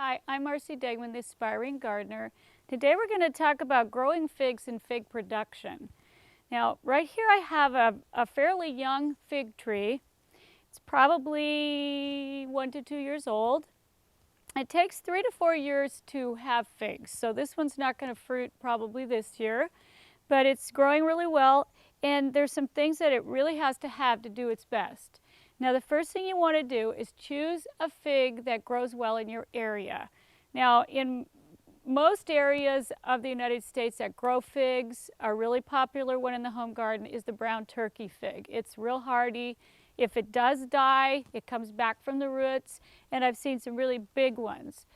Hi, I'm Marci Degman, the Aspiring Gardener. Today we're going to talk about growing figs and fig production. Now, right here I have a fairly young fig tree. It's probably 1 to 2 years old. It takes 3 to 4 years to have figs, so this one's not going to fruit probably this year, but it's growing really well, and there's some things that it really has to have to do its best. Now, the first thing you want to do is choose a fig that grows well in your area. Now, in most areas of the United States that grow figs, a really popular one in the home garden is the brown turkey fig. It's real hardy. If it does die, it comes back from the roots, and I've seen some really big ones.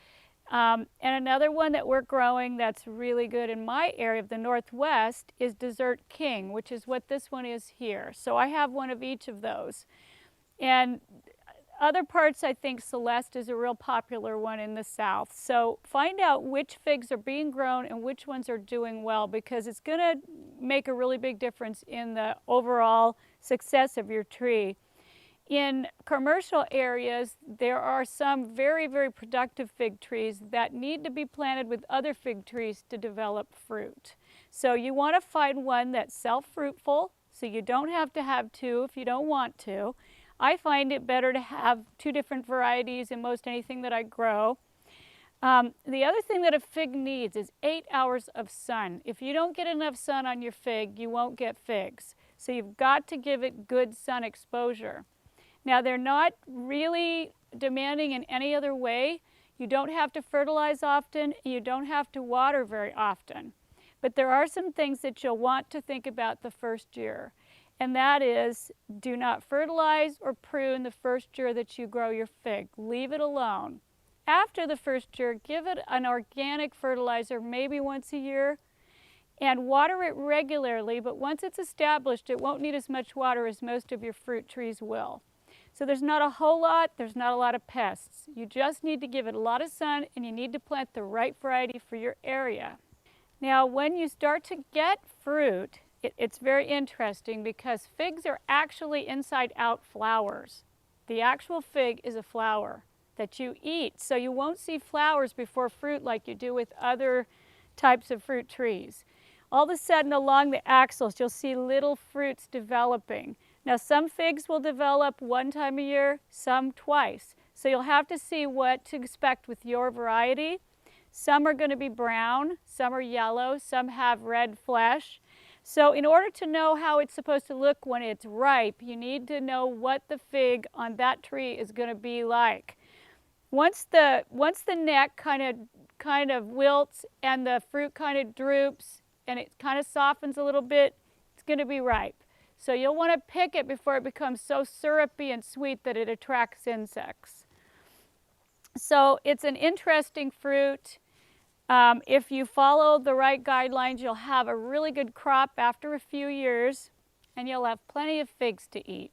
And another one that we're growing that's really good in my area of the Northwest is Desert King, which is what this one is here. So I have one of each of those. And other parts, I think Celeste is a real popular one in the South. So find out which figs are being grown and which ones are doing well, because it's going to make a really big difference in the overall success of your tree. In commercial areas, there are some very, very productive fig trees that need to be planted with other fig trees to develop fruit. So you want to find one that's self-fruitful, so you don't have to have two if you don't want to. I find it better to have 2 different varieties in most anything that I grow. The other thing that a fig needs is 8 hours of sun. If you don't get enough sun on your fig, you won't get figs. So you've got to give it good sun exposure. Now, they're not really demanding in any other way. You don't have to fertilize often, and you don't have to water very often. But there are some things that you'll want to think about the first year. And that is, do not fertilize or prune the first year that you grow your fig. Leave it alone. After the first year, give it an organic fertilizer maybe once a year, and water it regularly, but once it's established, it won't need as much water as most of your fruit trees will. So there's not a whole lot, there's not a lot of pests. You just need to give it a lot of sun, and you need to plant the right variety for your area. Now, when you start to get fruit, it's very interesting because figs are actually inside-out flowers. The actual fig is a flower that you eat, so you won't see flowers before fruit like you do with other types of fruit trees. All of a sudden, along the axils, you'll see little fruits developing. Now, some figs will develop 1 time a year, some twice. So you'll have to see what to expect with your variety. Some are going to be brown, some are yellow, some have red flesh. So in order to know how it's supposed to look when it's ripe, you need to know what the fig on that tree is going to be like. Once the neck kind of wilts and the fruit kind of droops and it kind of softens a little bit, it's going to be ripe. So you'll want to pick it before it becomes so syrupy and sweet that it attracts insects. So it's an interesting fruit. If you follow the right guidelines, you'll have a really good crop after a few years, and you'll have plenty of figs to eat.